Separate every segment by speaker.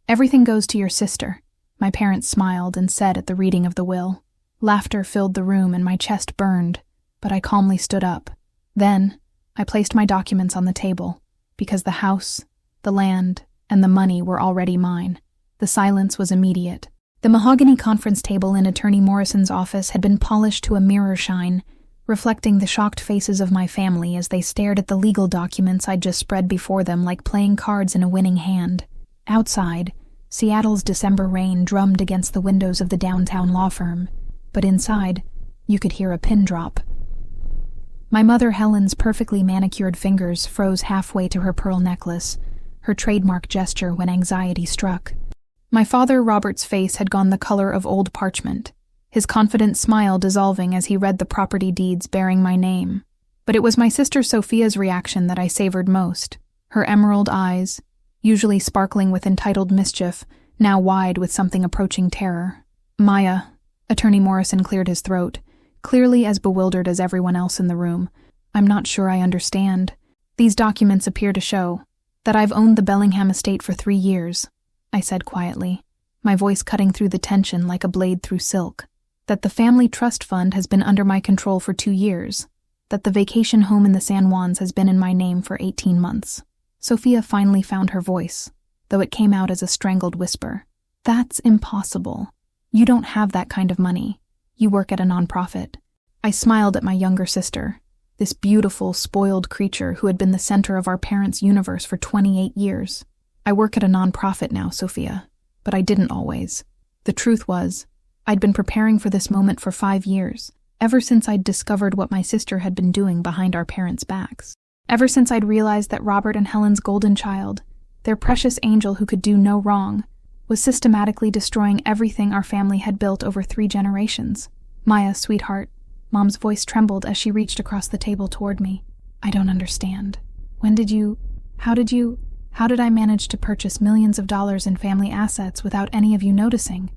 Speaker 1: Everything goes to your sister, my parents smiled and said at the reading of the will. Laughter filled the room and my chest burned, but I calmly stood up. Then, I placed my documents on the table, because the house, the land, and the money were already mine. The silence was immediate. The mahogany conference table in Attorney Morrison's office had been polished to a mirror shine, reflecting the shocked faces of my family as they stared at the legal documents I'd just spread before them like playing cards in a winning hand. Outside, Seattle's December rain drummed against the windows of the downtown law firm, but inside, you could hear a pin drop. My mother Helen's perfectly manicured fingers froze halfway to her pearl necklace, her trademark gesture when anxiety struck. My father Robert's face had gone the color of old parchment, his confident smile dissolving as he read the property deeds bearing my name. But it was my sister Sophia's reaction that I savored most. Her emerald eyes, usually sparkling with entitled mischief, now wide with something approaching terror. Maya, Attorney Morrison cleared his throat, clearly as bewildered as everyone else in the room. I'm not sure I understand. These documents appear to show that I've owned the Bellingham estate for 3 years, I said quietly, my voice cutting through the tension like a blade through silk. That the family trust fund has been under my control for 2 years. That the vacation home in the San Juans has been in my name for 18 months. Sophia finally found her voice, though it came out as a strangled whisper. That's impossible. You don't have that kind of money. You work at a nonprofit. I smiled at my younger sister, this beautiful, spoiled creature who had been the center of our parents' universe for 28 years. I work at a nonprofit now, Sophia, but I didn't always. The truth was, I'd been preparing for this moment for 5 years, ever since I'd discovered what my sister had been doing behind our parents' backs. Ever since I'd realized that Robert and Helen's golden child, their precious angel who could do no wrong, was systematically destroying everything our family had built over 3 generations. Maya, sweetheart, Mom's voice trembled as she reached across the table toward me. I don't understand. How did I manage to purchase millions of dollars in family assets without any of you noticing?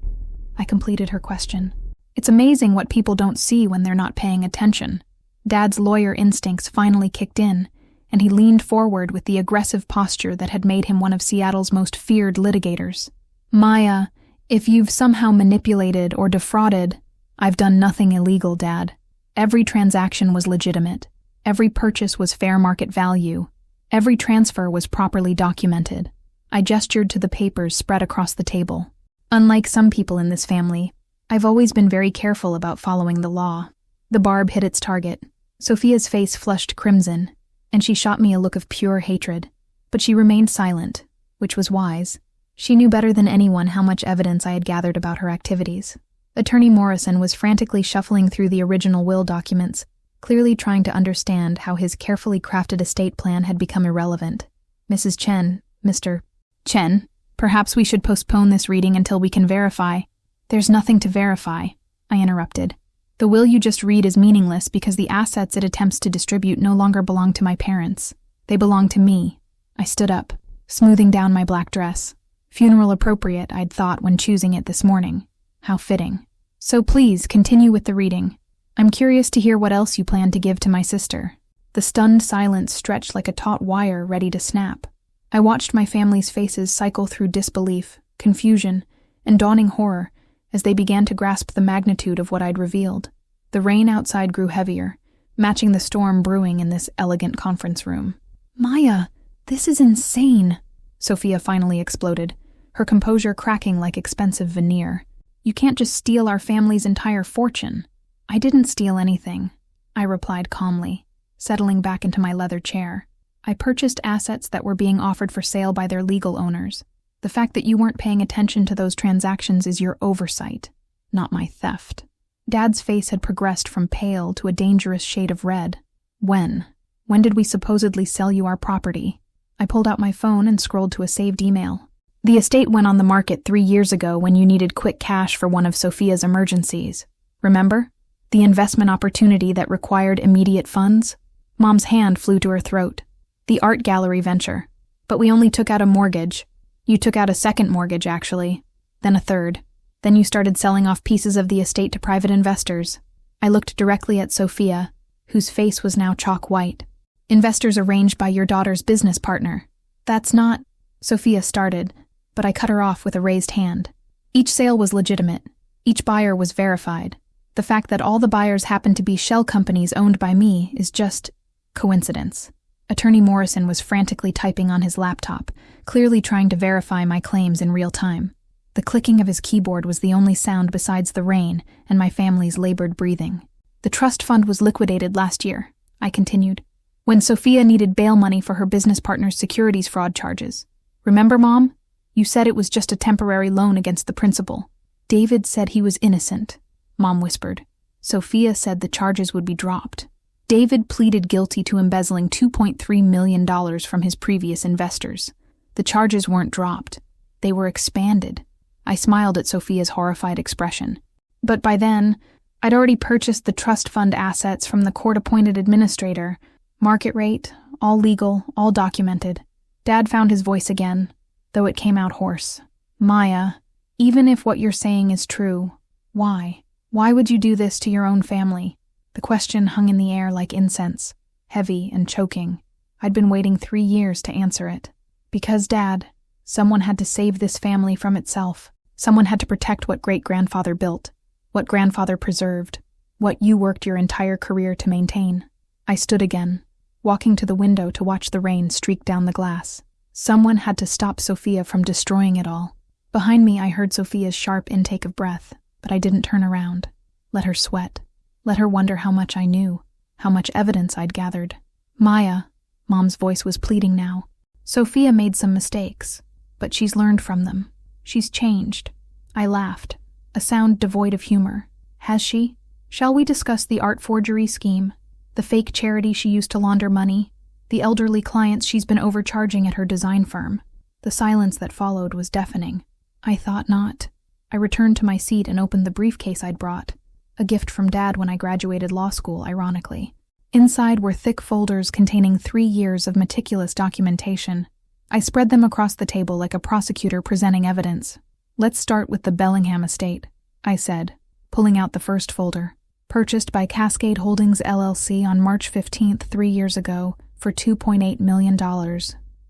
Speaker 1: I completed her question. It's amazing what people don't see when they're not paying attention. Dad's lawyer instincts finally kicked in, and he leaned forward with the aggressive posture that had made him one of Seattle's most feared litigators. Maya, if you've somehow manipulated or defrauded, I've done nothing illegal, Dad. Every transaction was legitimate. Every purchase was fair market value. Every transfer was properly documented. I gestured to the papers spread across the table. Unlike some people in this family, I've always been very careful about following the law. The barb hit its target. Sophia's face flushed crimson, and she shot me a look of pure hatred. But she remained silent, which was wise. She knew better than anyone how much evidence I had gathered about her activities. Attorney Morrison was frantically shuffling through the original will documents, clearly trying to understand how his carefully crafted estate plan had become irrelevant. Mrs. Chen, Mr. Chen, perhaps we should postpone this reading until we can verify. There's nothing to verify, I interrupted. The will you just read is meaningless because the assets it attempts to distribute no longer belong to my parents. They belong to me. I stood up, smoothing down my black dress. Funeral appropriate, I'd thought when choosing it this morning. How fitting. So please, continue with the reading. I'm curious to hear what else you plan to give to my sister. The stunned silence stretched like a taut wire ready to snap. I watched my family's faces cycle through disbelief, confusion, and dawning horror as they began to grasp the magnitude of what I'd revealed. The rain outside grew heavier, matching the storm brewing in this elegant conference room. Maya, this is insane, Sophia finally exploded, her composure cracking like expensive veneer. You can't just steal our family's entire fortune. I didn't steal anything, I replied calmly, settling back into my leather chair. I purchased assets that were being offered for sale by their legal owners. The fact that you weren't paying attention to those transactions is your oversight, not my theft. Dad's face had progressed from pale to a dangerous shade of red. When? When did we supposedly sell you our property? I pulled out my phone and scrolled to a saved email. The estate went on the market 3 years ago when you needed quick cash for one of Sophia's emergencies. Remember? The investment opportunity that required immediate funds? Mom's hand flew to her throat. The art gallery venture. But we only took out a mortgage. You took out a second mortgage, actually. Then a third. Then you started selling off pieces of the estate to private investors. I looked directly at Sophia, whose face was now chalk white. Investors arranged by your daughter's business partner. That's not... Sophia started, but I cut her off with a raised hand. Each sale was legitimate. Each buyer was verified. The fact that all the buyers happened to be shell companies owned by me is just coincidence. Attorney Morrison was frantically typing on his laptop, clearly trying to verify my claims in real time. The clicking of his keyboard was the only sound besides the rain and my family's labored breathing. The trust fund was liquidated last year, I continued, when Sophia needed bail money for her business partner's securities fraud charges. Remember, Mom? You said it was just a temporary loan against the principal. David said he was innocent, Mom whispered. Sophia said the charges would be dropped. David pleaded guilty to embezzling $2.3 million from his previous investors. The charges weren't dropped. They were expanded. I smiled at Sophia's horrified expression. But by then, I'd already purchased the trust fund assets from the court-appointed administrator. Market rate, all legal, all documented. Dad found his voice again, though it came out hoarse. Maya, even if what you're saying is true, why? Why would you do this to your own family? The question hung in the air like incense, heavy and choking. I'd been waiting 3 years to answer it. Because, Dad, someone had to save this family from itself. Someone had to protect what great-grandfather built, what grandfather preserved, what you worked your entire career to maintain. I stood again, walking to the window to watch the rain streak down the glass. Someone had to stop Sophia from destroying it all. Behind me, I heard Sophia's sharp intake of breath, but I didn't turn around. Let her sweat. Let her wonder how much I knew, how much evidence I'd gathered. Maya, Mom's voice was pleading now. Sophia made some mistakes, but she's learned from them. She's changed. I laughed, a sound devoid of humor. Has she? Shall we discuss the art forgery scheme, the fake charity she used to launder money, the elderly clients she's been overcharging at her design firm? The silence that followed was deafening. I thought not. I returned to my seat and opened the briefcase I'd brought, a gift from Dad when I graduated law school, ironically. Inside were thick folders containing 3 years of meticulous documentation. I spread them across the table like a prosecutor presenting evidence. Let's start with the Bellingham estate, I said, pulling out the first folder. Purchased by Cascade Holdings LLC on March 15th, 3 years ago, for $2.8 million.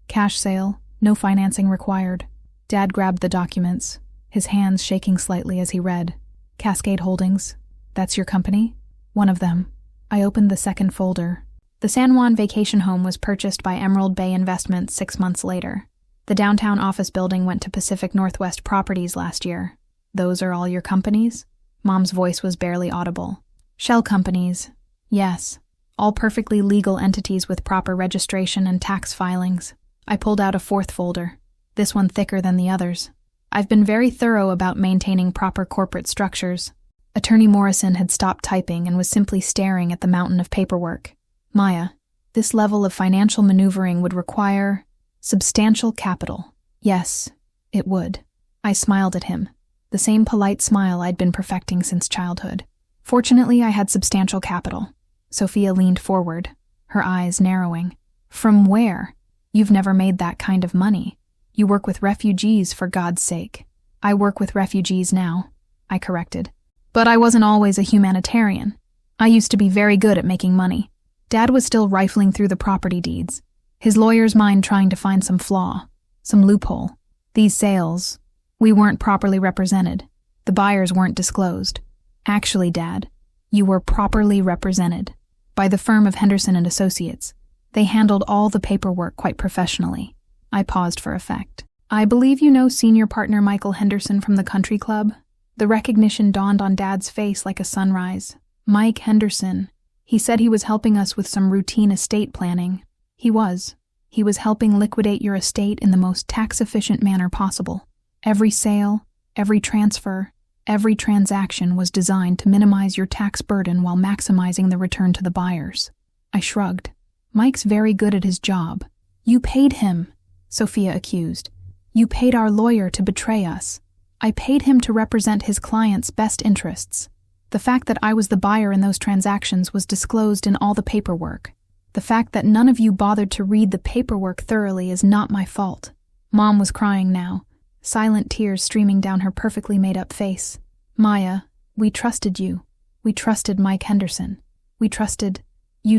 Speaker 1: Cash sale, no financing required. Dad grabbed the documents, his hands shaking slightly as he read. Cascade Holdings, that's your company? One of them. I opened the second folder. The San Juan vacation home was purchased by Emerald Bay Investments 6 months later. The downtown office building went to Pacific Northwest Properties last year. Those are all your companies? Mom's voice was barely audible. Shell companies. Yes. All perfectly legal entities with proper registration and tax filings. I pulled out a fourth folder, this one thicker than the others. I've been very thorough about maintaining proper corporate structures. Attorney Morrison had stopped typing and was simply staring at the mountain of paperwork. Maya, this level of financial maneuvering would require substantial capital. Yes, it would. I smiled at him, the same polite smile I'd been perfecting since childhood. Fortunately, I had substantial capital. Sophia leaned forward, her eyes narrowing. From where? You've never made that kind of money. You work with refugees, for God's sake. I work with refugees now, I corrected. But I wasn't always a humanitarian. I used to be very good at making money. Dad was still rifling through the property deeds, his lawyer's mind trying to find some flaw, some loophole. These sales, we weren't properly represented. The buyers weren't disclosed. Actually, Dad, you were properly represented by the firm of Henderson and Associates. They handled all the paperwork quite professionally. I paused for effect. I believe you know senior partner Michael Henderson from the country club? The recognition dawned on Dad's face like a sunrise. Mike Henderson. He said he was helping us with some routine estate planning. He was. He was helping liquidate your estate in the most tax-efficient manner possible. Every sale, every transfer, every transaction was designed to minimize your tax burden while maximizing the return to the buyers. I shrugged. Mike's very good at his job. You paid him, Sophia accused. You paid our lawyer to betray us. I paid him to represent his client's best interests. The fact that I was the buyer in those transactions was disclosed in all the paperwork. The fact that none of you bothered to read the paperwork thoroughly is not my fault. Mom was crying now, silent tears streaming down her perfectly made-up face. Maya, we trusted you. We trusted Mike Henderson. You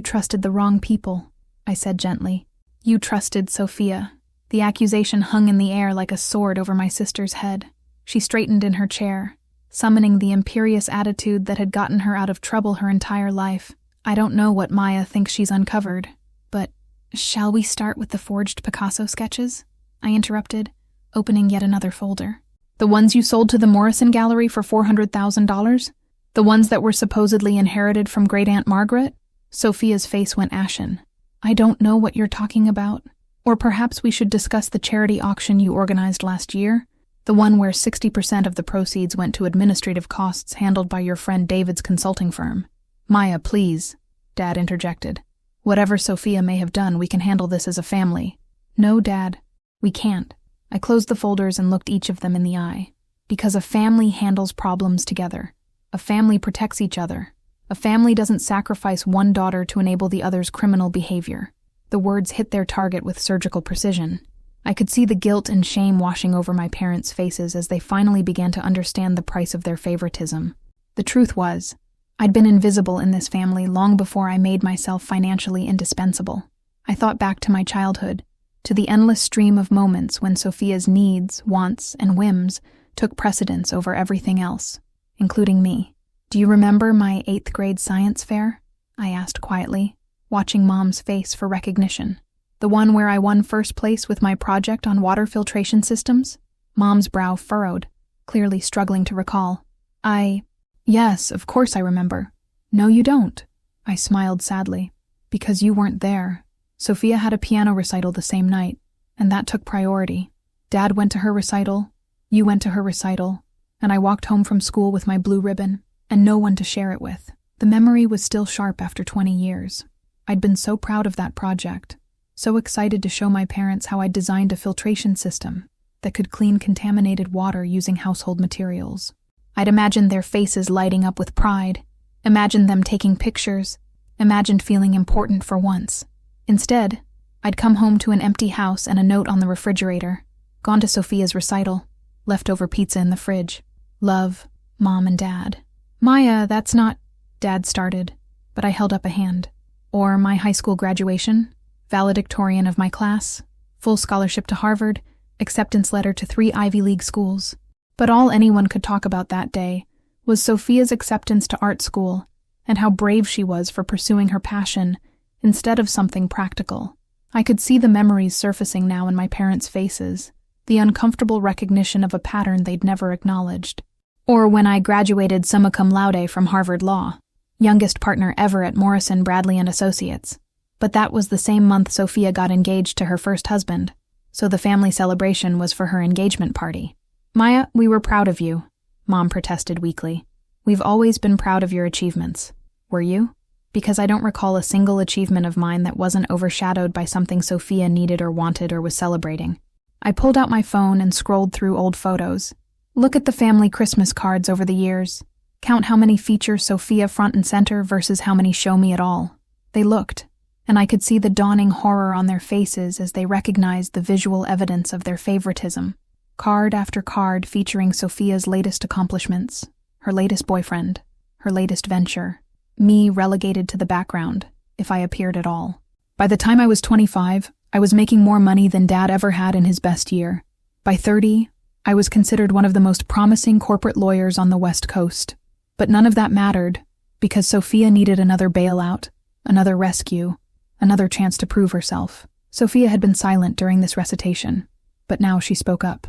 Speaker 1: trusted the wrong people, I said gently. You trusted Sophia. The accusation hung in the air like a sword over my sister's head. She straightened in her chair, summoning the imperious attitude that had gotten her out of trouble her entire life. I don't know what Maya thinks she's uncovered, but shall we start with the forged Picasso sketches? I interrupted, opening yet another folder. The ones you sold to the Morrison Gallery for $400,000? The ones that were supposedly inherited from Great-Aunt Margaret? Sophia's face went ashen. I don't know what you're talking about. Or perhaps we should discuss the charity auction you organized last year, the one where 60% of the proceeds went to administrative costs handled by your friend David's consulting firm. Maya, please, Dad interjected. Whatever Sophia may have done, we can handle this as a family. No, Dad, we can't. I closed the folders and looked each of them in the eye. Because a family handles problems together. A family protects each other. A family doesn't sacrifice one daughter to enable the other's criminal behavior. The words hit their target with surgical precision. I could see the guilt and shame washing over my parents' faces as they finally began to understand the price of their favoritism. The truth was, I'd been invisible in this family long before I made myself financially indispensable. I thought back to my childhood, to the endless stream of moments when Sophia's needs, wants, and whims took precedence over everything else, including me. Do you remember my 8th grade science fair? I asked quietly, watching Mom's face for recognition. The one where I won first place with my project on water filtration systems? Mom's brow furrowed, clearly struggling to recall. Yes, of course I remember. No, you don't. I smiled sadly. Because you weren't there. Sophia had a piano recital the same night, and that took priority. Dad went to her recital, you went to her recital, and I walked home from school with my blue ribbon, and no one to share it with. The memory was still sharp after 20 years. I'd been so proud of that project, so excited to show my parents how I'd designed a filtration system that could clean contaminated water using household materials. I'd imagined their faces lighting up with pride, imagined them taking pictures, imagined feeling important for once. Instead, I'd come home to an empty house and a note on the refrigerator, gone to Sophia's recital, leftover pizza in the fridge. Love, Mom and Dad. Maya, that's not... Dad started, but I held up a hand. Or my high school graduation, valedictorian of my class, full scholarship to Harvard, acceptance letter to 3 Ivy League schools. But all anyone could talk about that day was Sophia's acceptance to art school and how brave she was for pursuing her passion instead of something practical. I could see the memories surfacing now in my parents' faces, the uncomfortable recognition of a pattern they'd never acknowledged. Or when I graduated summa cum laude from Harvard Law, youngest partner ever at Morrison, Bradley & Associates. But that was the same month Sophia got engaged to her first husband, so the family celebration was for her engagement party. Maya, we were proud of you, Mom protested weakly. We've always been proud of your achievements. Were you? Because I don't recall a single achievement of mine that wasn't overshadowed by something Sophia needed or wanted or was celebrating. I pulled out my phone and scrolled through old photos. Look at the family Christmas cards over the years. Count how many feature Sophia front and center versus how many show me at all. They looked, and I could see the dawning horror on their faces as they recognized the visual evidence of their favoritism. Card after card featuring Sophia's latest accomplishments, her latest boyfriend, her latest venture. Me relegated to the background, if I appeared at all. By the time I was 25, I was making more money than Dad ever had in his best year. By 30, I was considered one of the most promising corporate lawyers on the West Coast. But none of that mattered, because Sophia needed another bailout, another rescue, another chance to prove herself. Sophia had been silent during this recitation, but now she spoke up.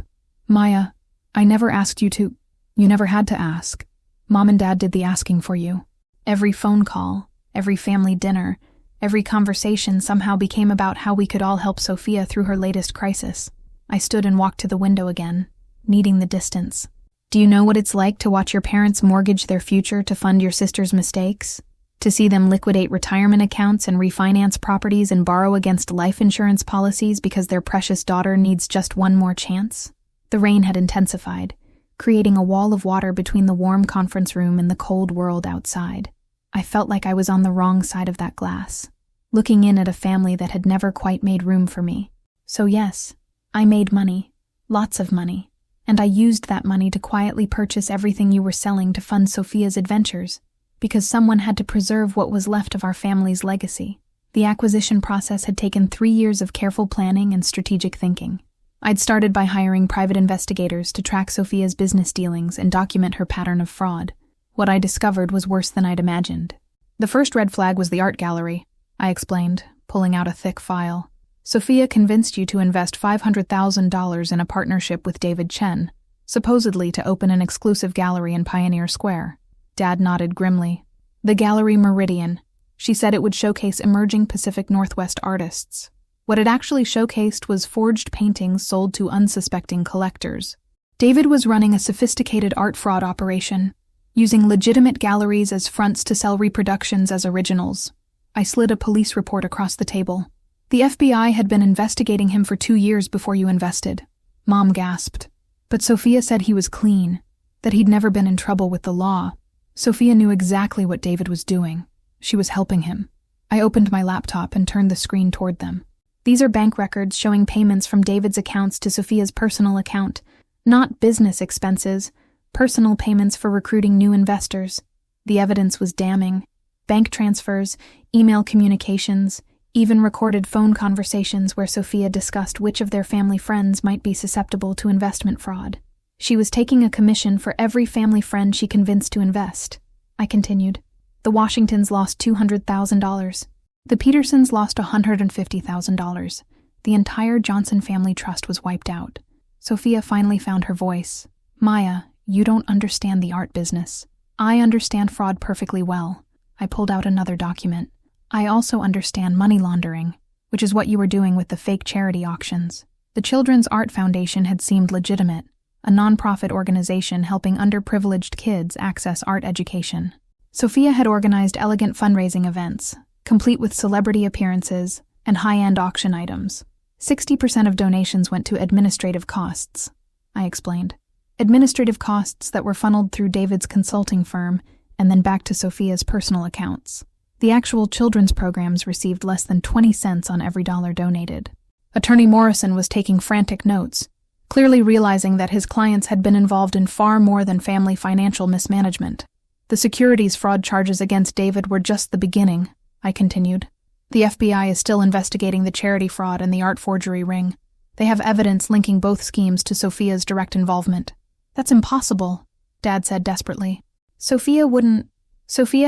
Speaker 1: Maya, I never asked you to... You never had to ask. Mom and Dad did the asking for you. Every phone call, every family dinner, every conversation somehow became about how we could all help Sophia through her latest crisis. I stood and walked to the window again, needing the distance. Do you know what it's like to watch your parents mortgage their future to fund your sister's mistakes? To see them liquidate retirement accounts and refinance properties and borrow against life insurance policies because their precious daughter needs just one more chance? The rain had intensified, creating a wall of water between the warm conference room and the cold world outside. I felt like I was on the wrong side of that glass, looking in at a family that had never quite made room for me. So yes, I made money, lots of money, and I used that money to quietly purchase everything you were selling to fund Sophia's adventures, because someone had to preserve what was left of our family's legacy. The acquisition process had taken 3 years of careful planning and strategic thinking. I'd started by hiring private investigators to track Sophia's business dealings and document her pattern of fraud. What I discovered was worse than I'd imagined. The first red flag was the art gallery, I explained, pulling out a thick file. Sophia convinced you to invest $500,000 in a partnership with David Chen, supposedly to open an exclusive gallery in Pioneer Square. Dad nodded grimly. The Gallery Meridian. She said it would showcase emerging Pacific Northwest artists. What it actually showcased was forged paintings sold to unsuspecting collectors. David was running a sophisticated art fraud operation, using legitimate galleries as fronts to sell reproductions as originals. I slid a police report across the table. The FBI had been investigating him for 2 years before you invested. Mom gasped. But Sophia said he was clean, that he'd never been in trouble with the law. Sophia knew exactly what David was doing. She was helping him. I opened my laptop and turned the screen toward them. These are bank records showing payments from David's accounts to Sophia's personal account, not business expenses, personal payments for recruiting new investors. The evidence was damning. Bank transfers, email communications, even recorded phone conversations where Sophia discussed which of their family friends might be susceptible to investment fraud. She was taking a commission for every family friend she convinced to invest. I continued. The Washingtons lost $200,000. The Petersons lost $150,000. The entire Johnson family trust was wiped out. Sophia finally found her voice. Maya, you don't understand the art business. I understand fraud perfectly well. I pulled out another document. I also understand money laundering, which is what you were doing with the fake charity auctions. The Children's Art Foundation had seemed legitimate, a nonprofit organization helping underprivileged kids access art education. Sophia had organized elegant fundraising events, complete with celebrity appearances and high-end auction items. 60% of donations went to administrative costs, I explained. Administrative costs that were funneled through David's consulting firm and then back to Sophia's personal accounts. The actual children's programs received less than 20 cents on every dollar donated. Attorney Morrison was taking frantic notes, clearly realizing that his clients had been involved in far more than family financial mismanagement. The securities fraud charges against David were just the beginning, I continued. The FBI is still investigating the charity fraud and the art forgery ring. They have evidence linking both schemes to Sophia's direct involvement. That's impossible, Dad said desperately. Sophia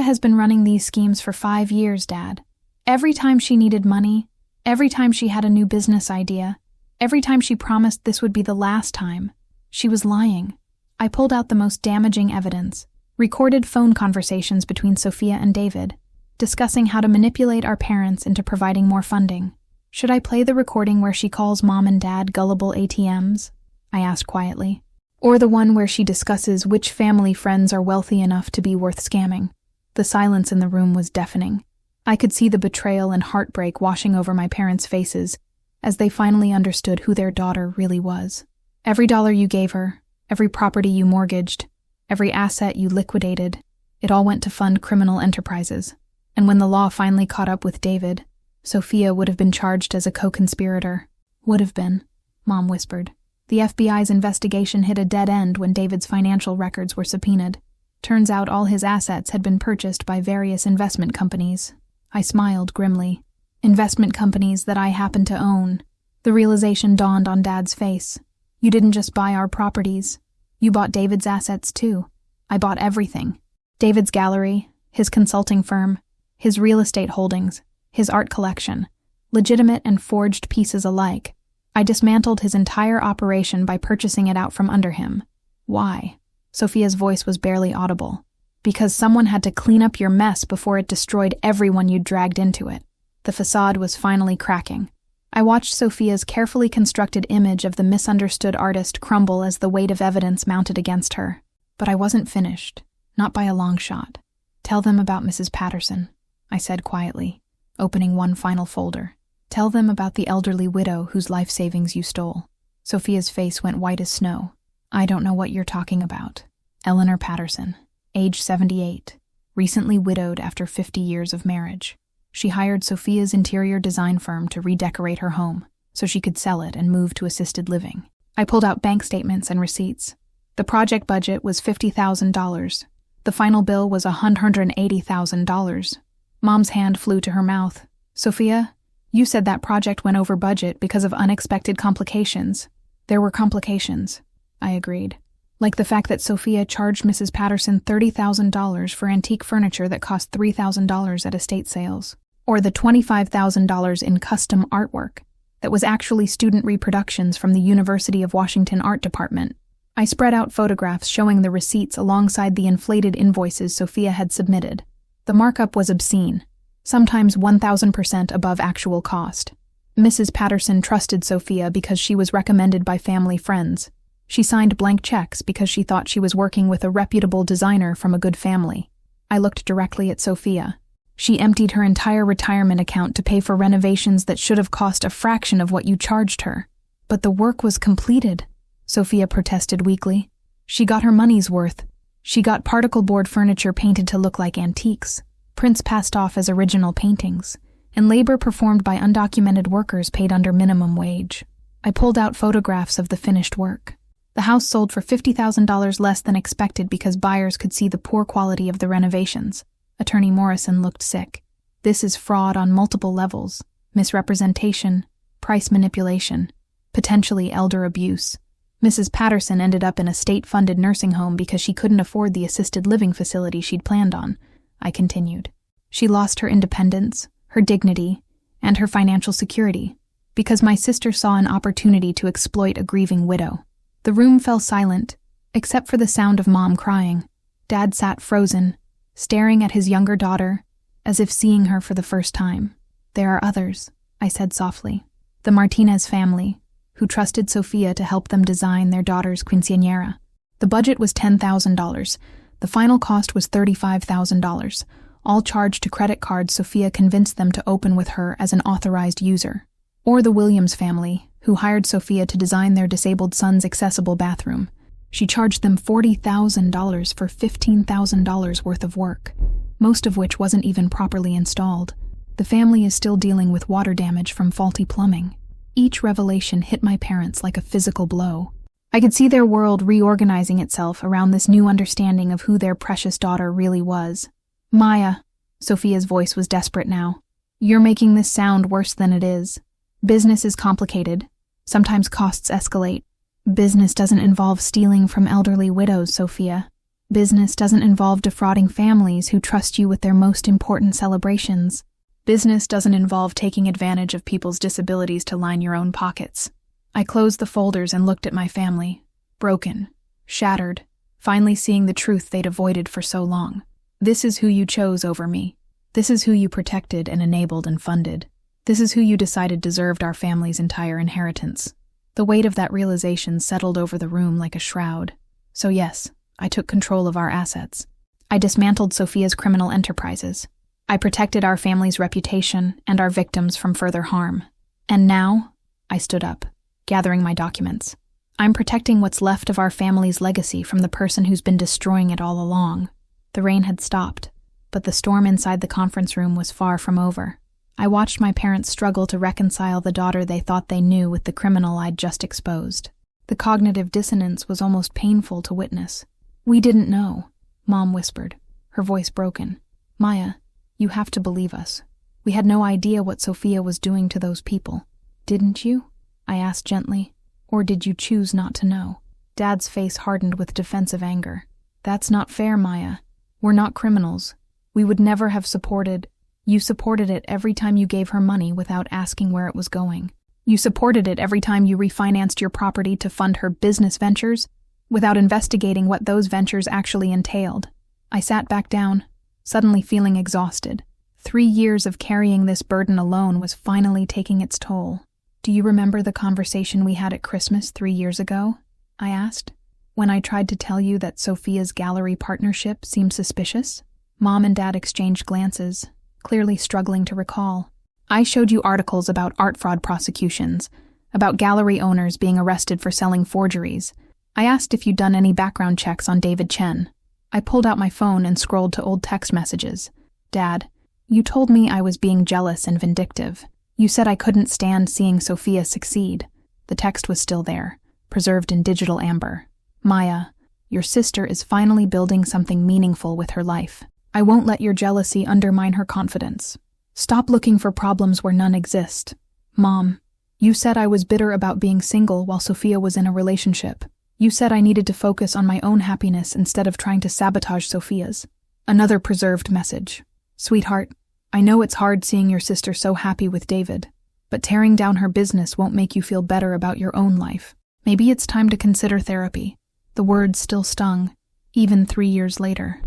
Speaker 1: has been running these schemes for 5 years, Dad. Every time she needed money, every time she had a new business idea, every time she promised this would be the last time, she was lying. I pulled out the most damaging evidence, recorded phone conversations between Sophia and David, discussing how to manipulate our parents into providing more funding. Should I play the recording where she calls Mom and Dad gullible ATMs? I asked quietly. Or the one where she discusses which family friends are wealthy enough to be worth scamming. The silence in the room was deafening. I could see the betrayal and heartbreak washing over my parents' faces as they finally understood who their daughter really was. Every dollar you gave her, every property you mortgaged, every asset you liquidated, it all went to fund criminal enterprises. And when the law finally caught up with David, Sophia would have been charged as a co-conspirator. Would have been, Mom whispered. The FBI's investigation hit a dead end when David's financial records were subpoenaed. Turns out all his assets had been purchased by various investment companies. I smiled grimly. Investment companies that I happened to own. The realization dawned on Dad's face. You didn't just buy our properties. You bought David's assets too. I bought everything. David's gallery, his consulting firm, his real estate holdings, his art collection, legitimate and forged pieces alike. I dismantled his entire operation by purchasing it out from under him. Why? Sophia's voice was barely audible. Because someone had to clean up your mess before it destroyed everyone you dragged into it. The facade was finally cracking. I watched Sophia's carefully constructed image of the misunderstood artist crumble as the weight of evidence mounted against her. But I wasn't finished. Not by a long shot. Tell them about Mrs. Patterson, I said quietly, opening one final folder. Tell them about the elderly widow whose life savings you stole. Sophia's face went white as snow. I don't know what you're talking about. Eleanor Patterson, age 78, recently widowed after 50 years of marriage. She hired Sophia's interior design firm to redecorate her home so she could sell it and move to assisted living. I pulled out bank statements and receipts. The project budget was $50,000. The final bill was $180,000. Mom's hand flew to her mouth. Sophia, you said that project went over budget because of unexpected complications. There were complications, I agreed. Like the fact that Sophia charged Mrs. Patterson $30,000 for antique furniture that cost $3,000 at estate sales, or the $25,000 in custom artwork that was actually student reproductions from the University of Washington Art Department. I spread out photographs showing the receipts alongside the inflated invoices Sophia had submitted. The markup was obscene, sometimes 1,000% above actual cost. Mrs. Patterson trusted Sophia because she was recommended by family friends. She signed blank checks because she thought she was working with a reputable designer from a good family. I looked directly at Sophia. She emptied her entire retirement account to pay for renovations that should have cost a fraction of what you charged her. But the work was completed, Sophia protested weakly. She got her money's worth. She got particle board furniture painted to look like antiques, prints passed off as original paintings, and labor performed by undocumented workers paid under minimum wage. I pulled out photographs of the finished work. The house sold for $50,000 less than expected because buyers could see the poor quality of the renovations. Attorney Morrison looked sick. This is fraud on multiple levels: misrepresentation, price manipulation, potentially elder abuse. Mrs. Patterson ended up in a state-funded nursing home because she couldn't afford the assisted living facility she'd planned on, I continued. She lost her independence, her dignity, and her financial security because my sister saw an opportunity to exploit a grieving widow. The room fell silent, except for the sound of Mom crying. Dad sat frozen, staring at his younger daughter, as if seeing her for the first time. There are others, I said softly. The Martinez family, who trusted Sophia to help them design their daughter's quinceañera. The budget was $10,000. The final cost was $35,000, all charged to credit cards Sophia convinced them to open with her as an authorized user. Or the Williams family, who hired Sophia to design their disabled son's accessible bathroom. She charged them $40,000 for $15,000 worth of work, most of which wasn't even properly installed. The family is still dealing with water damage from faulty plumbing. Each revelation hit my parents like a physical blow. I could see their world reorganizing itself around this new understanding of who their precious daughter really was. Maya, Sophia's voice was desperate now. You're making this sound worse than it is. Business is complicated. Sometimes costs escalate. Business doesn't involve stealing from elderly widows, Sophia. Business doesn't involve defrauding families who trust you with their most important celebrations. Business doesn't involve taking advantage of people's disabilities to line your own pockets. I closed the folders and looked at my family, broken, shattered, finally seeing the truth they'd avoided for so long. This is who you chose over me. This is who you protected and enabled and funded. This is who you decided deserved our family's entire inheritance. The weight of that realization settled over the room like a shroud. So yes, I took control of our assets. I dismantled Sophia's criminal enterprises. I protected our family's reputation and our victims from further harm. And now, I stood up, gathering my documents. I'm protecting what's left of our family's legacy from the person who's been destroying it all along. The rain had stopped, but the storm inside the conference room was far from over. I watched my parents struggle to reconcile the daughter they thought they knew with the criminal I'd just exposed. The cognitive dissonance was almost painful to witness. We didn't know, Mom whispered, her voice broken. Maya, you have to believe us. We had no idea what Sophia was doing to those people. Didn't you? I asked gently. Or did you choose not to know? Dad's face hardened with defensive anger. That's not fair, Maya. We're not criminals. We would never have supported. You supported it every time you gave her money without asking where it was going. You supported it every time you refinanced your property to fund her business ventures without investigating what those ventures actually entailed. I sat back down, suddenly feeling exhausted. 3 years of carrying this burden alone was finally taking its toll. Do you remember the conversation we had at Christmas 3 years ago? I asked, when I tried to tell you that Sophia's gallery partnership seemed suspicious. Mom and Dad exchanged glances, clearly struggling to recall. I showed you articles about art fraud prosecutions, about gallery owners being arrested for selling forgeries. I asked if you'd done any background checks on David Chen. I pulled out my phone and scrolled to old text messages. Dad, you told me I was being jealous and vindictive. You said I couldn't stand seeing Sophia succeed. The text was still there, preserved in digital amber. Maya, your sister is finally building something meaningful with her life. I won't let your jealousy undermine her confidence. Stop looking for problems where none exist. Mom, you said I was bitter about being single while Sophia was in a relationship. You said I needed to focus on my own happiness instead of trying to sabotage Sophia's. Another preserved message. Sweetheart, I know it's hard seeing your sister so happy with David, but tearing down her business won't make you feel better about your own life. Maybe it's time to consider therapy. The words still stung, even 3 years later.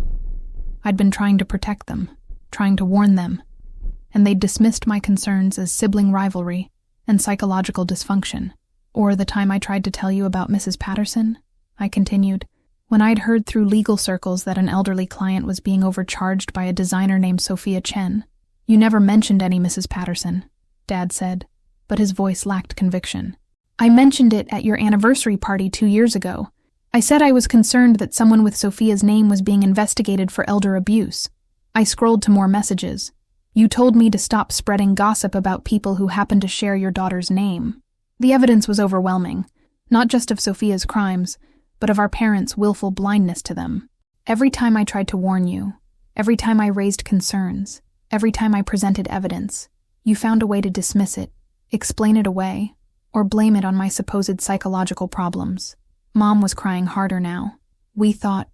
Speaker 1: I'd been trying to protect them, trying to warn them, and they'd dismissed my concerns as sibling rivalry and psychological dysfunction. Or the time I tried to tell you about Mrs. Patterson, I continued, when I'd heard through legal circles that an elderly client was being overcharged by a designer named Sophia Chen. You never mentioned any Mrs. Patterson, Dad said, but his voice lacked conviction. I mentioned it at your anniversary party 2 years ago. I said I was concerned that someone with Sophia's name was being investigated for elder abuse. I scrolled to more messages. You told me to stop spreading gossip about people who happen to share your daughter's name. The evidence was overwhelming, not just of Sophia's crimes, but of our parents' willful blindness to them. Every time I tried to warn you, every time I raised concerns, every time I presented evidence, you found a way to dismiss it, explain it away, or blame it on my supposed psychological problems. Mom was crying harder now. We thought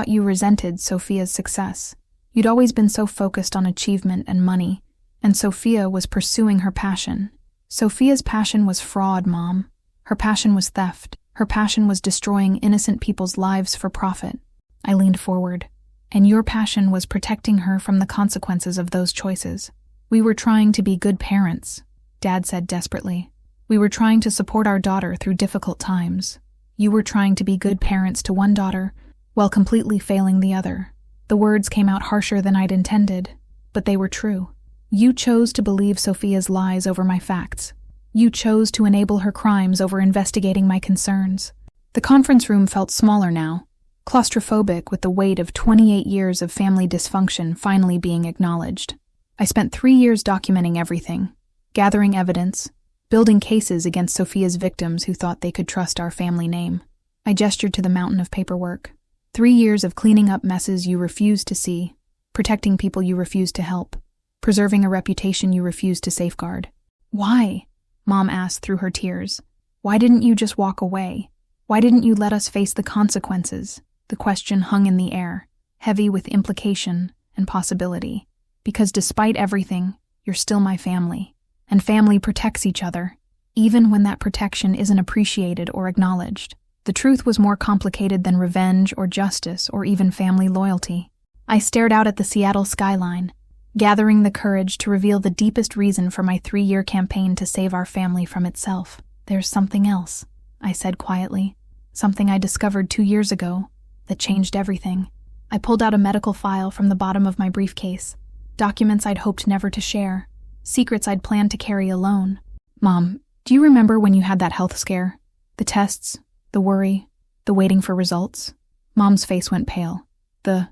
Speaker 1: you resented Sophia's success. You'd always been so focused on achievement and money, and Sophia was pursuing her passion. Sophia's passion was fraud, Mom. Her passion was theft. Her passion was destroying innocent people's lives for profit. I leaned forward. And your passion was protecting her from the consequences of those choices. We were trying to be good parents, Dad said desperately. We were trying to support our daughter through difficult times. You were trying to be good parents to one daughter while completely failing the other. The words came out harsher than I'd intended, but they were true. You chose to believe Sophia's lies over my facts. You chose to enable her crimes over investigating my concerns. The conference room felt smaller now, claustrophobic with the weight of 28 years of family dysfunction finally being acknowledged. I spent 3 years documenting everything, gathering evidence, building cases against Sophia's victims who thought they could trust our family name. I gestured to the mountain of paperwork. 3 years of cleaning up messes you refused to see, protecting people you refused to help, preserving a reputation you refused to safeguard. Why? Mom asked through her tears. Why didn't you just walk away? Why didn't you let us face the consequences? The question hung in the air, heavy with implication and possibility. Because despite everything, you're still my family. And family protects each other, even when that protection isn't appreciated or acknowledged. The truth was more complicated than revenge or justice or even family loyalty. I stared out at the Seattle skyline, gathering the courage to reveal the deepest reason for my 3-year campaign to save our family from itself. There's something else, I said quietly. Something I discovered 2 years ago that changed everything. I pulled out a medical file from the bottom of my briefcase. Documents I'd hoped never to share. Secrets I'd planned to carry alone. Mom, do you remember when you had that health scare? The tests, the worry, the waiting for results? Mom's face went pale. The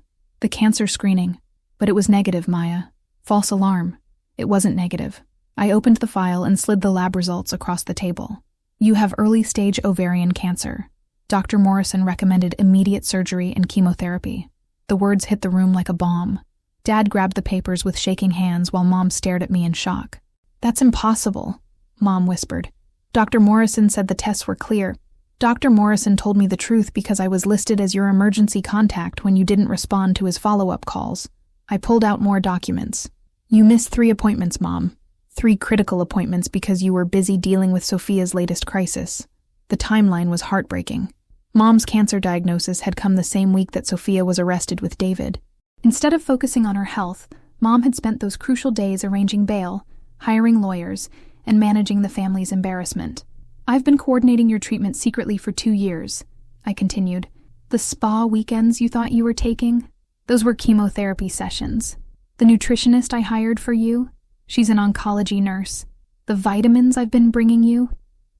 Speaker 1: cancer screening. But it was negative, Maya. False alarm. It wasn't negative. I opened the file and slid the lab results across the table. You have early-stage ovarian cancer. Dr. Morrison recommended immediate surgery and chemotherapy. The words hit the room like a bomb. Dad grabbed the papers with shaking hands while Mom stared at me in shock. That's impossible, Mom whispered. Dr. Morrison said the tests were clear. Dr. Morrison told me the truth because I was listed as your emergency contact when you didn't respond to his follow-up calls. I pulled out more documents. You missed 3 appointments, Mom. 3 critical appointments because you were busy dealing with Sophia's latest crisis. The timeline was heartbreaking. Mom's cancer diagnosis had come the same week that Sophia was arrested with David. Instead of focusing on her health, Mom had spent those crucial days arranging bail, hiring lawyers, and managing the family's embarrassment. I've been coordinating your treatment secretly for 2 years, I continued. The spa weekends you thought you were taking? Those were chemotherapy sessions. The nutritionist I hired for you? She's an oncology nurse. The vitamins I've been bringing you?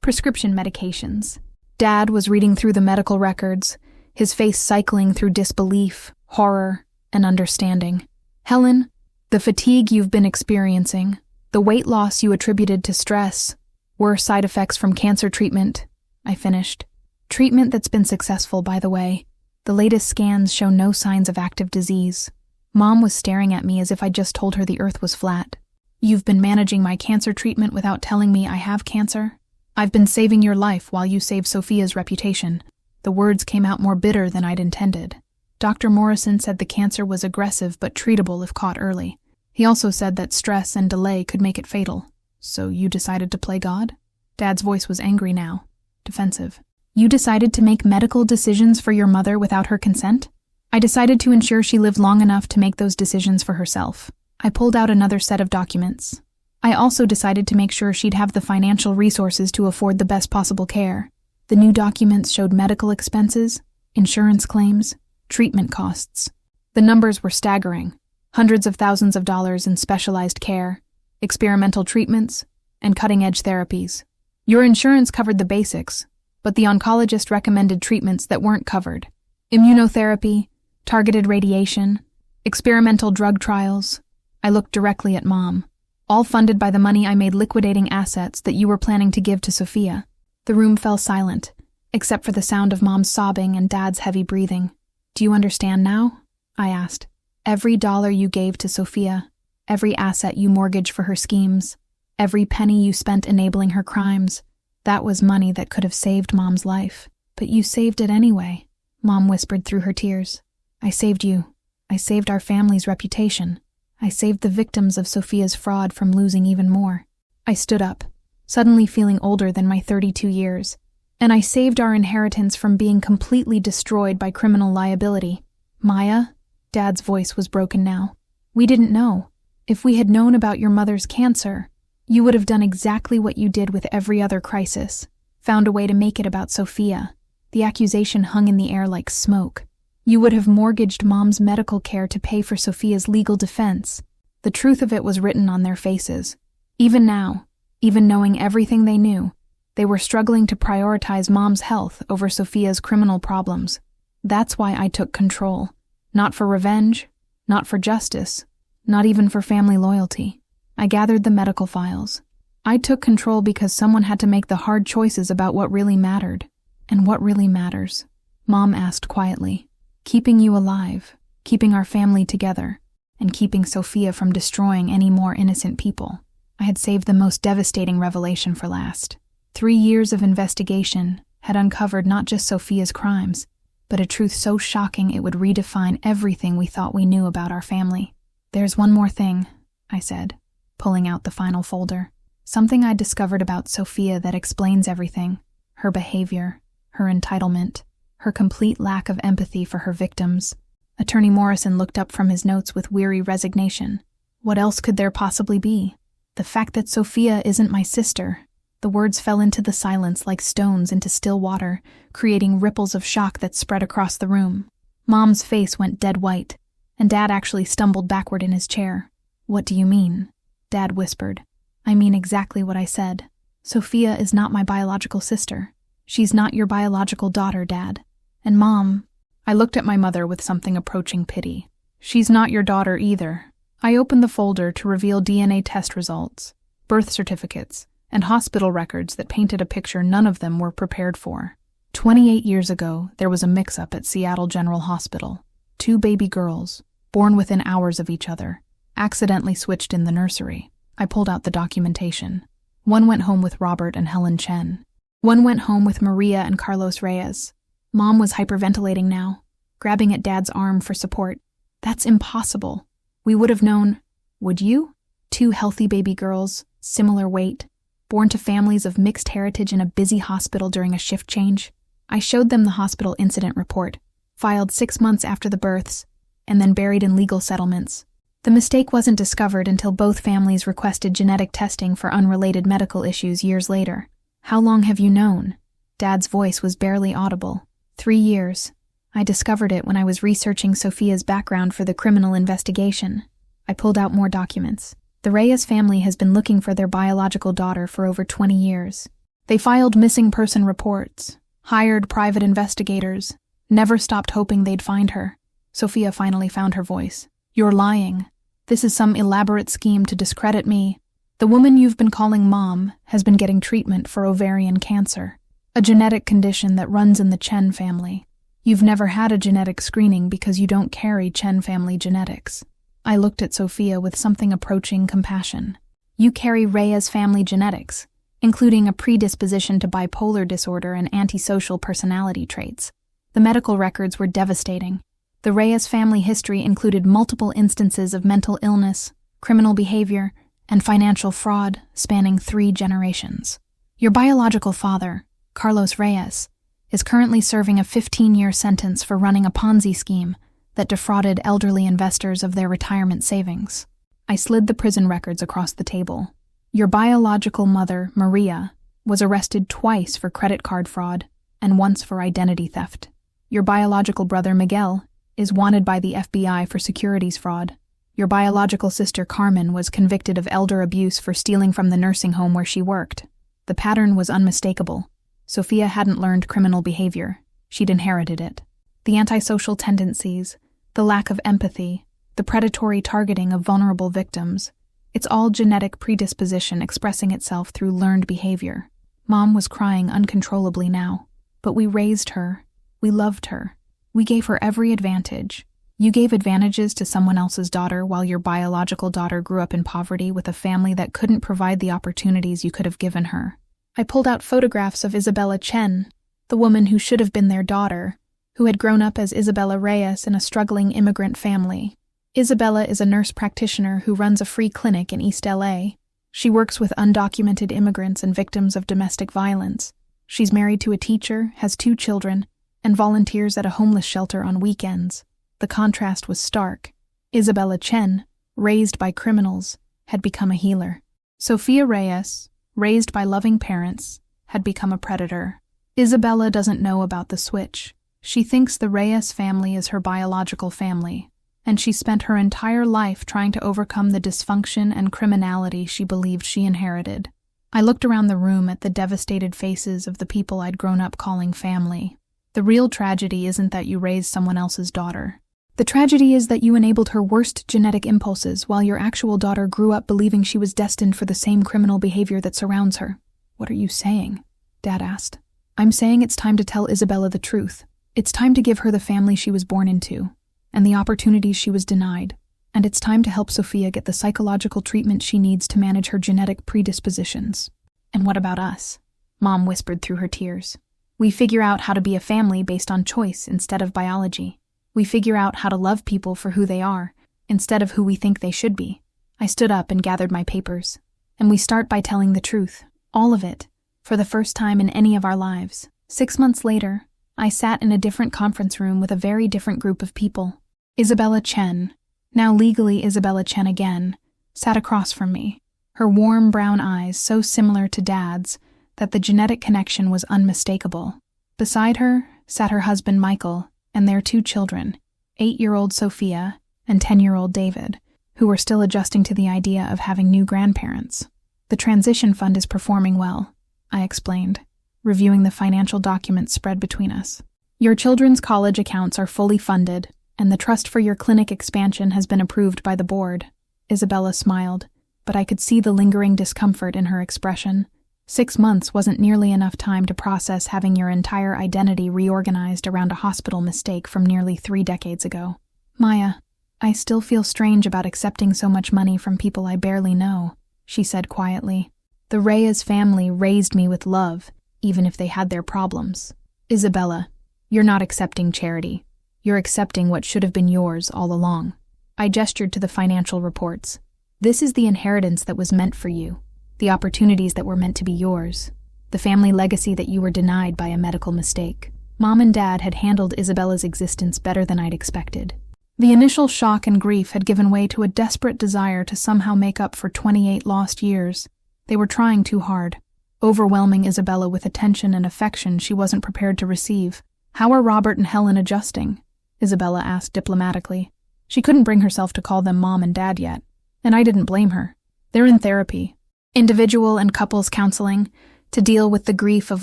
Speaker 1: Prescription medications. Dad was reading through the medical records, his face cycling through disbelief, horror, and understanding. Helen, the fatigue you've been experiencing, the weight loss you attributed to stress, were side effects from cancer treatment, I finished. Treatment that's been successful, by the way. The latest scans show no signs of active disease. Mom was staring at me as if I'd just told her the earth was flat. You've been managing my cancer treatment without telling me I have cancer? I've been saving your life while you saved Sophia's reputation. The words came out more bitter than I'd intended. Dr. Morrison said the cancer was aggressive but treatable if caught early. He also said that stress and delay could make it fatal. So you decided to play God? Dad's voice was angry now, defensive. You decided to make medical decisions for your mother without her consent? I decided to ensure she lived long enough to make those decisions for herself. I pulled out another set of documents. I also decided to make sure she'd have the financial resources to afford the best possible care. The new documents showed medical expenses, insurance claims, treatment costs. The numbers were staggering. Hundreds of thousands of dollars in specialized care, experimental treatments, and cutting-edge therapies. Your insurance covered the basics, but the oncologist recommended treatments that weren't covered. Immunotherapy, targeted radiation, experimental drug trials. I looked directly at Mom. All funded by the money I made liquidating assets that you were planning to give to Sophia. The room fell silent, except for the sound of Mom's sobbing and Dad's heavy breathing. Do you understand now? I asked. Every dollar you gave to Sophia, every asset you mortgaged for her schemes, every penny you spent enabling her crimes, that was money that could have saved Mom's life. But you saved it anyway, Mom whispered through her tears. I saved you. I saved our family's reputation. I saved the victims of Sophia's fraud from losing even more. I stood up, suddenly feeling older than my 32 years, and I saved our inheritance from being completely destroyed by criminal liability. Maya, Dad's voice was broken now. We didn't know. If we had known about your mother's cancer, you would have done exactly what you did with every other crisis, found a way to make it about Sophia. The accusation hung in the air like smoke. You would have mortgaged Mom's medical care to pay for Sophia's legal defense. The truth of it was written on their faces. Even now, even knowing everything they knew, they were struggling to prioritize Mom's health over Sophia's criminal problems. That's why I took control. Not for revenge, not for justice, not even for family loyalty. I gathered the medical files. I took control because someone had to make the hard choices about what really mattered. And what really matters? Mom asked quietly. Keeping you alive, keeping our family together, and keeping Sophia from destroying any more innocent people. I had saved the most devastating revelation for last. 3 years of investigation had uncovered not just Sophia's crimes, but a truth so shocking it would redefine everything we thought we knew about our family. There's one more thing, I said, pulling out the final folder. Something I discovered about Sophia that explains everything. Her behavior, her entitlement, her complete lack of empathy for her victims. Attorney Morrison looked up from his notes with weary resignation. What else could there possibly be? The fact that Sophia isn't my sister. The words fell into the silence like stones into still water, creating ripples of shock that spread across the room. Mom's face went dead white, and Dad actually stumbled backward in his chair. What do you mean? Dad whispered. I mean exactly what I said. Sophia is not my biological sister. She's not your biological daughter, Dad. And Mom, I looked at my mother with something approaching pity. She's not your daughter either. I opened the folder to reveal DNA test results, birth certificates, and hospital records that painted a picture none of them were prepared for. 28 years ago, there was a mix-up at Seattle General Hospital. 2 baby girls, born within hours of each other, accidentally switched in the nursery. I pulled out the documentation. One went home with Robert and Helen Chen. One went home with Maria and Carlos Reyes. Mom was hyperventilating now, grabbing at Dad's arm for support. That's impossible. We would have known. Would you? 2 healthy baby girls, similar weight, born to families of mixed heritage in a busy hospital during a shift change. I showed them the hospital incident report, filed 6 months after the births, and then buried in legal settlements. The mistake wasn't discovered until both families requested genetic testing for unrelated medical issues years later. How long have you known? Dad's voice was barely audible. 3 years. I discovered it when I was researching Sophia's background for the criminal investigation. I pulled out more documents. The Reyes family has been looking for their biological daughter for over 20 years. They filed missing person reports, hired private investigators, never stopped hoping they'd find her. Sophia finally found her voice. You're lying. This is some elaborate scheme to discredit me. The woman you've been calling Mom has been getting treatment for ovarian cancer, a genetic condition that runs in the Chen family. You've never had a genetic screening because you don't carry Chen family genetics. I looked at Sophia with something approaching compassion. You carry Reyes family genetics, including a predisposition to bipolar disorder and antisocial personality traits. The medical records were devastating. The Reyes family history included multiple instances of mental illness, criminal behavior, and financial fraud spanning 3 generations. Your biological father, Carlos Reyes, is currently serving a 15-year sentence for running a Ponzi scheme that defrauded elderly investors of their retirement savings. I slid the prison records across the table. Your biological mother, Maria, was arrested twice for credit card fraud and once for identity theft. Your biological brother, Miguel, is wanted by the FBI for securities fraud. Your biological sister, Carmen, was convicted of elder abuse for stealing from the nursing home where she worked. The pattern was unmistakable. Sophia hadn't learned criminal behavior. She'd inherited it. The antisocial tendencies, the lack of empathy, the predatory targeting of vulnerable victims. It's all genetic predisposition expressing itself through learned behavior. Mom was crying uncontrollably now. But we raised her. We loved her. We gave her every advantage. You gave advantages to someone else's daughter while your biological daughter grew up in poverty with a family that couldn't provide the opportunities you could have given her. I pulled out photographs of Isabella Chen, the woman who should have been their daughter, who had grown up as Isabella Reyes in a struggling immigrant family. Isabella is a nurse practitioner who runs a free clinic in East LA. She works with undocumented immigrants and victims of domestic violence. She's married to a teacher, has 2 children, and volunteers at a homeless shelter on weekends. The contrast was stark. Isabella Chen, raised by criminals, had become a healer. Sophia Reyes, raised by loving parents, had become a predator. Isabella doesn't know about the switch. She thinks the Reyes family is her biological family, and she spent her entire life trying to overcome the dysfunction and criminality she believed she inherited. I looked around the room at the devastated faces of the people I'd grown up calling family. The real tragedy isn't that you raised someone else's daughter. The tragedy is that you enabled her worst genetic impulses while your actual daughter grew up believing she was destined for the same criminal behavior that surrounds her. What are you saying? Dad asked. I'm saying it's time to tell Isabella the truth. It's time to give her the family she was born into, and the opportunities she was denied. And it's time to help Sophia get the psychological treatment she needs to manage her genetic predispositions. And what about us? Mom whispered through her tears. We figure out how to be a family based on choice instead of biology. We figure out how to love people for who they are, instead of who we think they should be. I stood up and gathered my papers. And we start by telling the truth, all of it, for the first time in any of our lives. 6 months later, I sat in a different conference room with a very different group of people. Isabella Chen, now legally Isabella Chen again, sat across from me, her warm brown eyes so similar to Dad's that the genetic connection was unmistakable. Beside her sat her husband Michael and their 2 children, 8-year-old Sophia and 10-year-old David, who were still adjusting to the idea of having new grandparents. The transition fund is performing well, I explained, reviewing the financial documents spread between us. Your children's college accounts are fully funded, and the trust for your clinic expansion has been approved by the board. Isabella smiled, but I could see the lingering discomfort in her expression. 6 months wasn't nearly enough time to process having your entire identity reorganized around a hospital mistake from nearly 3 decades ago. Maya, I still feel strange about accepting so much money from people I barely know, she said quietly. The Reyes family raised me with love, even if they had their problems. Isabella, you're not accepting charity. You're accepting what should have been yours all along. I gestured to the financial reports. This is the inheritance that was meant for you. The opportunities that were meant to be yours, the family legacy that you were denied by a medical mistake. Mom and Dad had handled Isabella's existence better than I'd expected. The initial shock and grief had given way to a desperate desire to somehow make up for 28 lost years. They were trying too hard, overwhelming Isabella with attention and affection she wasn't prepared to receive. How are Robert and Helen adjusting? Isabella asked diplomatically. She couldn't bring herself to call them Mom and Dad yet, and I didn't blame her. They're in therapy. Individual and couples counseling, to deal with the grief of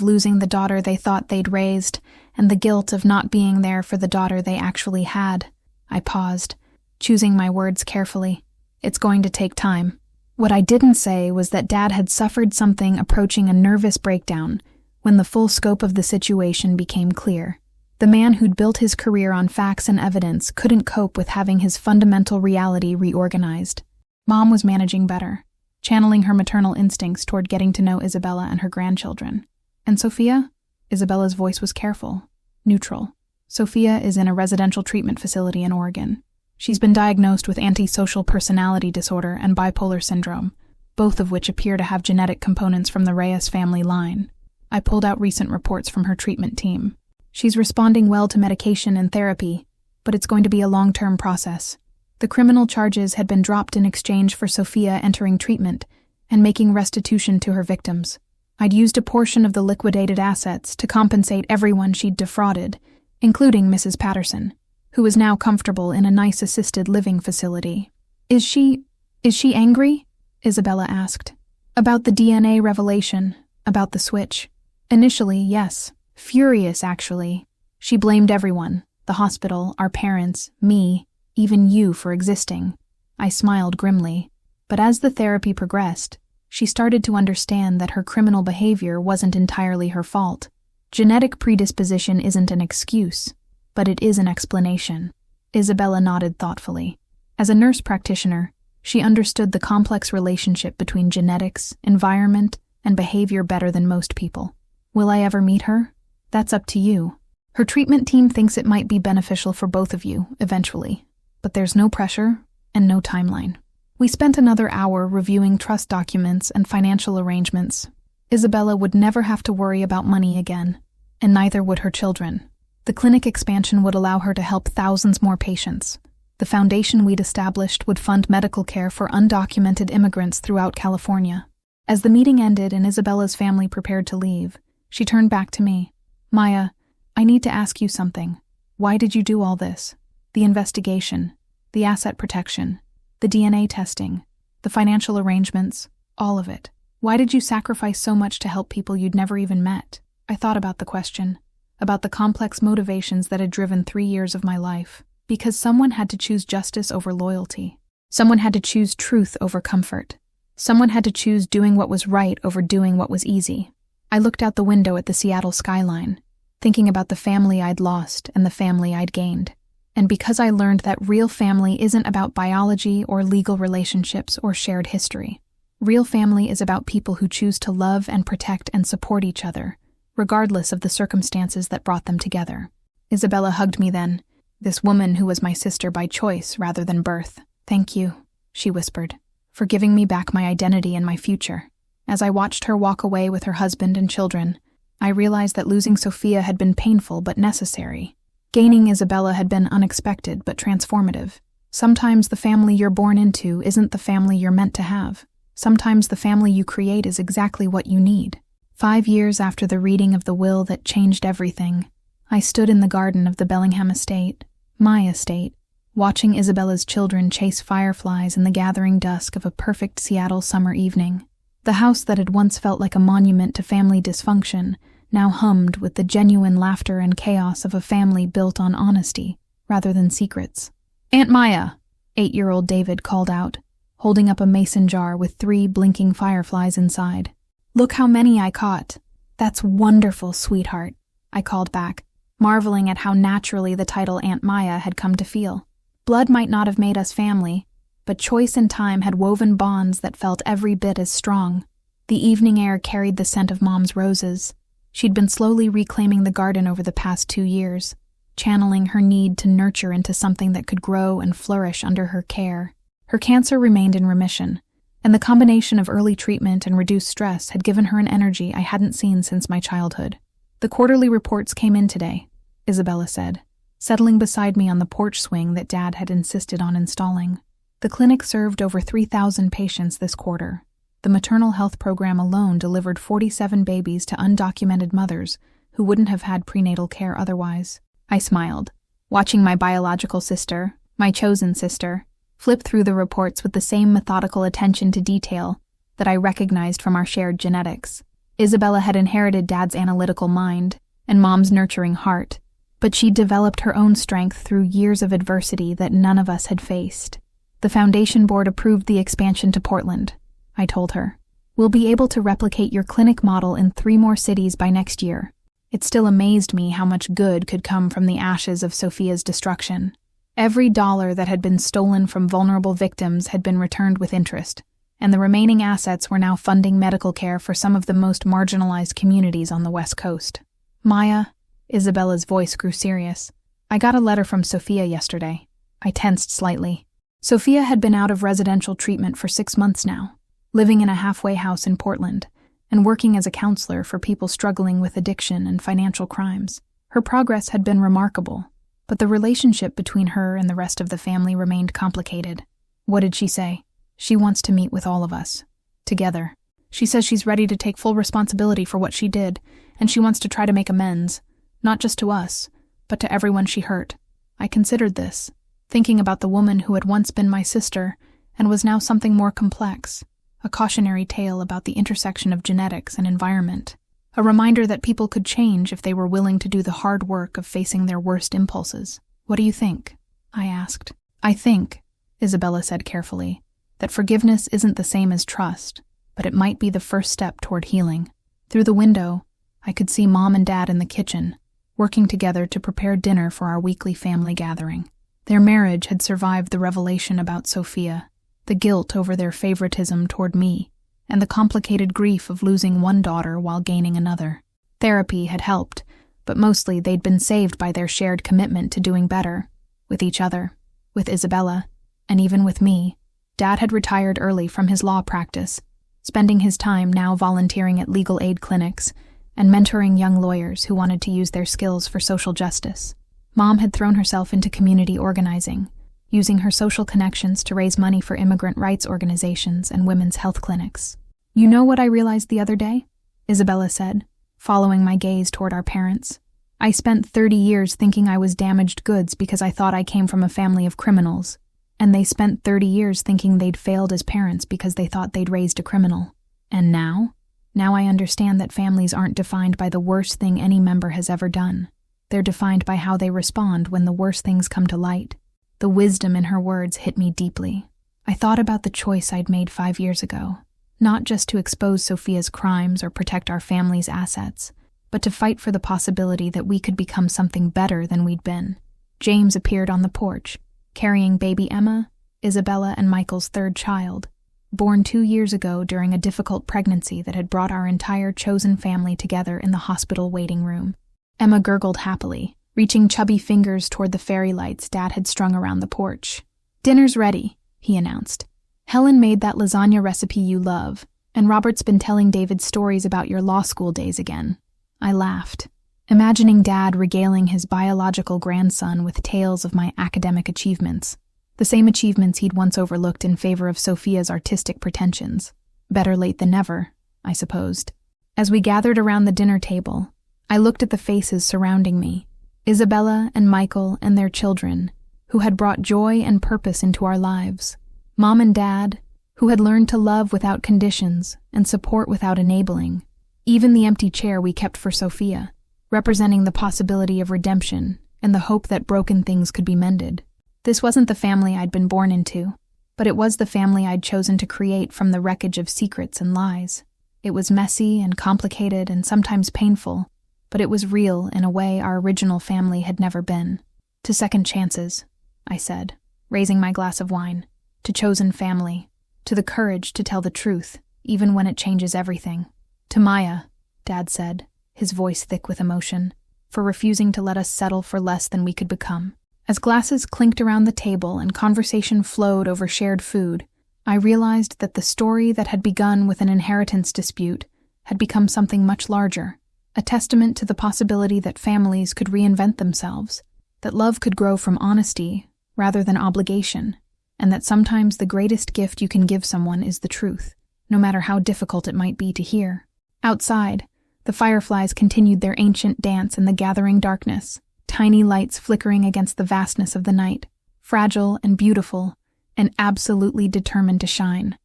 Speaker 1: losing the daughter they thought they'd raised and the guilt of not being there for the daughter they actually had. I paused, choosing my words carefully. It's going to take time. What I didn't say was that Dad had suffered something approaching a nervous breakdown when the full scope of the situation became clear. The man who'd built his career on facts and evidence couldn't cope with having his fundamental reality reorganized. Mom was managing better. channeling her maternal instincts toward getting to know Isabella and her grandchildren. And Sophia? Isabella's voice was careful, neutral. Sophia is in a residential treatment facility in Oregon. She's been diagnosed with antisocial personality disorder and bipolar syndrome, both of which appear to have genetic components from the Reyes family line. I pulled out recent reports from her treatment team. She's responding well to medication and therapy, but it's going to be a long-term process. The criminal charges had been dropped in exchange for Sophia entering treatment and making restitution to her victims. I'd used a portion of the liquidated assets to compensate everyone she'd defrauded, including Mrs. Patterson, who is now comfortable in a nice assisted living facility. Is she angry? Isabella asked. About the DNA revelation, about the switch. Initially, yes. Furious, actually. She blamed everyone, the hospital, our parents, me, even you for existing. I smiled grimly. But as the therapy progressed, she started to understand that her criminal behavior wasn't entirely her fault. Genetic predisposition isn't an excuse, but it is an explanation. Isabella nodded thoughtfully. As a nurse practitioner, she understood the complex relationship between genetics, environment, and behavior better than most people. Will I ever meet her? That's up to you. Her treatment team thinks it might be beneficial for both of you, eventually. But there's no pressure and no timeline. We spent another hour reviewing trust documents and financial arrangements. Isabella would never have to worry about money again, and neither would her children. The clinic expansion would allow her to help thousands more patients. The foundation we'd established would fund medical care for undocumented immigrants throughout California. As the meeting ended and Isabella's family prepared to leave, she turned back to me. Maya, I need to ask you something. Why did you do all this? The investigation, the asset protection, the DNA testing, the financial arrangements, all of it. Why did you sacrifice so much to help people you'd never even met? I thought about the question, about the complex motivations that had driven 3 years of my life. Because someone had to choose justice over loyalty. Someone had to choose truth over comfort. Someone had to choose doing what was right over doing what was easy. I looked out the window at the Seattle skyline, thinking about the family I'd lost and the family I'd gained. And because I learned that real family isn't about biology or legal relationships or shared history. Real family is about people who choose to love and protect and support each other, regardless of the circumstances that brought them together. Isabella hugged me then, this woman who was my sister by choice rather than birth. Thank you, she whispered, for giving me back my identity and my future. As I watched her walk away with her husband and children, I realized that losing Sophia had been painful but necessary. Gaining Isabella had been unexpected but transformative. Sometimes the family you're born into isn't the family you're meant to have. Sometimes the family you create is exactly what you need. 5 years after the reading of the will that changed everything, I stood in the garden of the Bellingham estate, my estate, watching Isabella's children chase fireflies in the gathering dusk of a perfect Seattle summer evening. The house that had once felt like a monument to family dysfunction now hummed with the genuine laughter and chaos of a family built on honesty rather than secrets. Aunt Maya, 8-year-old David called out, holding up a mason jar with 3 blinking fireflies inside. Look how many I caught. That's wonderful, sweetheart, I called back, marveling at how naturally the title Aunt Maya had come to feel. Blood might not have made us family, but choice and time had woven bonds that felt every bit as strong. The evening air carried the scent of Mom's roses. She'd been slowly reclaiming the garden over the past 2 years, channeling her need to nurture into something that could grow and flourish under her care. Her cancer remained in remission, and the combination of early treatment and reduced stress had given her an energy I hadn't seen since my childhood. The quarterly reports came in today, Isabella said, settling beside me on the porch swing that Dad had insisted on installing. The clinic served over 3,000 patients this quarter. The maternal health program alone delivered 47 babies to undocumented mothers who wouldn't have had prenatal care otherwise. I smiled, watching my biological sister, my chosen sister, flip through the reports with the same methodical attention to detail that I recognized from our shared genetics. Isabella had inherited Dad's analytical mind and Mom's nurturing heart, but she'd developed her own strength through years of adversity that none of us had faced. The Foundation Board approved the expansion to Portland, I told her. We'll be able to replicate your clinic model in 3 more cities by next year. It still amazed me how much good could come from the ashes of Sophia's destruction. Every dollar that had been stolen from vulnerable victims had been returned with interest, and the remaining assets were now funding medical care for some of the most marginalized communities on the West Coast. Maya, Isabella's voice grew serious. I got a letter from Sophia yesterday. I tensed slightly. Sophia had been out of residential treatment for 6 months now, living in a halfway house in Portland, and working as a counselor for people struggling with addiction and financial crimes. Her progress had been remarkable, but the relationship between her and the rest of the family remained complicated. What did she say? She wants to meet with all of us. Together. She says she's ready to take full responsibility for what she did, and she wants to try to make amends, not just to us, but to everyone she hurt. I considered this, thinking about the woman who had once been my sister and was now something more complex, a cautionary tale about the intersection of genetics and environment, a reminder that people could change if they were willing to do the hard work of facing their worst impulses. What do you think? I asked. I think, Isabella said carefully, that forgiveness isn't the same as trust, but it might be the first step toward healing. Through the window, I could see Mom and Dad in the kitchen, working together to prepare dinner for our weekly family gathering. Their marriage had survived the revelation about Sophia, the guilt over their favoritism toward me, and the complicated grief of losing one daughter while gaining another. Therapy had helped, but mostly they'd been saved by their shared commitment to doing better, with each other, with Isabella, and even with me. Dad had retired early from his law practice, spending his time now volunteering at legal aid clinics and mentoring young lawyers who wanted to use their skills for social justice. Mom had thrown herself into community organizing, using her social connections to raise money for immigrant rights organizations and women's health clinics. You know what I realized the other day? Isabella said, following my gaze toward our parents. I spent 30 years thinking I was damaged goods because I thought I came from a family of criminals, and they spent 30 years thinking they'd failed as parents because they thought they'd raised a criminal. And now? Now I understand that families aren't defined by the worst thing any member has ever done. They're defined by how they respond when the worst things come to light. The wisdom in her words hit me deeply. I thought about the choice I'd made 5 years ago, not just to expose Sophia's crimes or protect our family's assets, but to fight for the possibility that we could become something better than we'd been. James appeared on the porch, carrying baby Emma, Isabella and Michael's third child, born 2 years ago during a difficult pregnancy that had brought our entire chosen family together in the hospital waiting room. Emma gurgled happily, reaching chubby fingers toward the fairy lights Dad had strung around the porch. "Dinner's ready," he announced. "Helen made that lasagna recipe you love, and Robert's been telling David stories about your law school days again." I laughed, imagining Dad regaling his biological grandson with tales of my academic achievements, the same achievements he'd once overlooked in favor of Sophia's artistic pretensions. Better late than never, I supposed. As we gathered around the dinner table, I looked at the faces surrounding me, Isabella and Michael and their children, who had brought joy and purpose into our lives. Mom and Dad, who had learned to love without conditions and support without enabling. Even the empty chair we kept for Sophia, representing the possibility of redemption and the hope that broken things could be mended. This wasn't the family I'd been born into, but it was the family I'd chosen to create from the wreckage of secrets and lies. It was messy and complicated and sometimes painful, but it was real in a way our original family had never been. "To second chances," I said, raising my glass of wine. "To chosen family. To the courage to tell the truth, even when it changes everything. To Maya," Dad said, his voice thick with emotion, "for refusing to let us settle for less than we could become." As glasses clinked around the table and conversation flowed over shared food, I realized that the story that had begun with an inheritance dispute had become something much larger, a testament to the possibility that families could reinvent themselves, that love could grow from honesty rather than obligation, and that sometimes the greatest gift you can give someone is the truth, no matter how difficult it might be to hear. Outside, the fireflies continued their ancient dance in the gathering darkness, tiny lights flickering against the vastness of the night, fragile and beautiful, and absolutely determined to shine.